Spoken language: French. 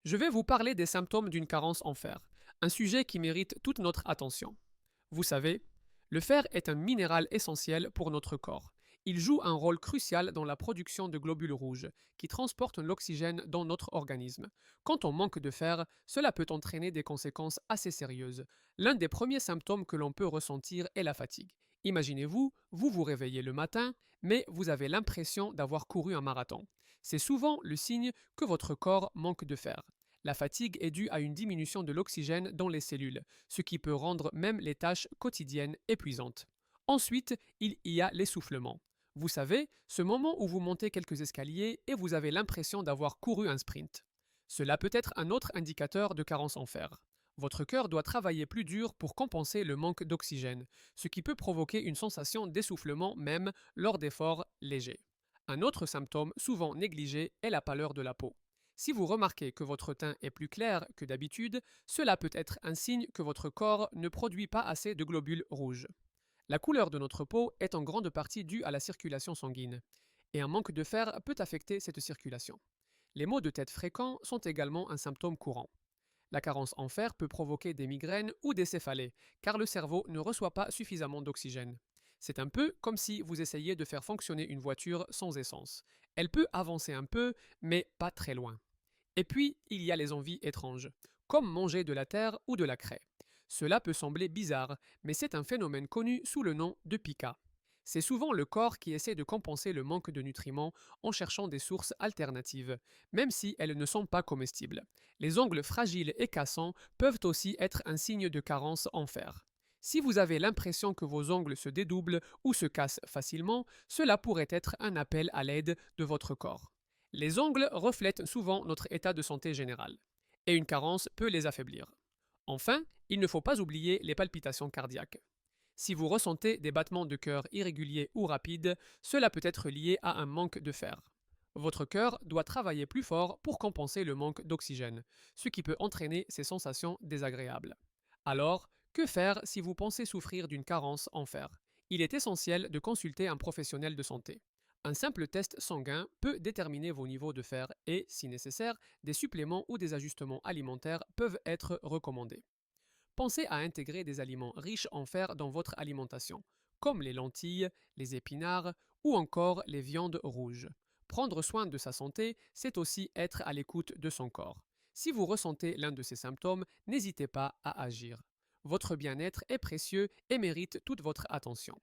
Je vais vous parler des symptômes d'une carence en fer, un sujet qui mérite toute notre attention. Vous savez, le fer est un minéral essentiel pour notre corps. Il joue un rôle crucial dans la production de globules rouges, qui transportent l'oxygène dans notre organisme. Quand on manque de fer, cela peut entraîner des conséquences assez sérieuses. L'un des premiers symptômes que l'on peut ressentir est la fatigue. Imaginez-vous, vous vous réveillez le matin, mais vous avez l'impression d'avoir couru un marathon. C'est souvent le signe que votre corps manque de fer. La fatigue est due à une diminution de l'oxygène dans les cellules, ce qui peut rendre même les tâches quotidiennes épuisantes. Ensuite, il y a l'essoufflement. Vous savez, ce moment où vous montez quelques escaliers et vous avez l'impression d'avoir couru un sprint. Cela peut être un autre indicateur de carence en fer. Votre cœur doit travailler plus dur pour compenser le manque d'oxygène, ce qui peut provoquer une sensation d'essoufflement même lors d'efforts légers. Un autre symptôme souvent négligé est la pâleur de la peau. Si vous remarquez que votre teint est plus clair que d'habitude, cela peut être un signe que votre corps ne produit pas assez de globules rouges. La couleur de notre peau est en grande partie due à la circulation sanguine, et un manque de fer peut affecter cette circulation. Les maux de tête fréquents sont également un symptôme courant. La carence en fer peut provoquer des migraines ou des céphalées, car le cerveau ne reçoit pas suffisamment d'oxygène. C'est un peu comme si vous essayiez de faire fonctionner une voiture sans essence. Elle peut avancer un peu, mais pas très loin. Et puis, il y a les envies étranges, comme manger de la terre ou de la craie. Cela peut sembler bizarre, mais c'est un phénomène connu sous le nom de pica. C'est souvent le corps qui essaie de compenser le manque de nutriments en cherchant des sources alternatives, même si elles ne sont pas comestibles. Les ongles fragiles et cassants peuvent aussi être un signe de carence en fer. Si vous avez l'impression que vos ongles se dédoublent ou se cassent facilement, cela pourrait être un appel à l'aide de votre corps. Les ongles reflètent souvent notre état de santé général, et une carence peut les affaiblir. Enfin, il ne faut pas oublier les palpitations cardiaques. Si vous ressentez des battements de cœur irréguliers ou rapides, cela peut être lié à un manque de fer. Votre cœur doit travailler plus fort pour compenser le manque d'oxygène, ce qui peut entraîner ces sensations désagréables. Alors, que faire si vous pensez souffrir d'une carence en fer? Il est essentiel de consulter un professionnel de santé. Un simple test sanguin peut déterminer vos niveaux de fer et, si nécessaire, des suppléments ou des ajustements alimentaires peuvent être recommandés. Pensez à intégrer des aliments riches en fer dans votre alimentation, comme les lentilles, les épinards ou encore les viandes rouges. Prendre soin de sa santé, c'est aussi être à l'écoute de son corps. Si vous ressentez l'un de ces symptômes, n'hésitez pas à agir. Votre bien-être est précieux et mérite toute votre attention.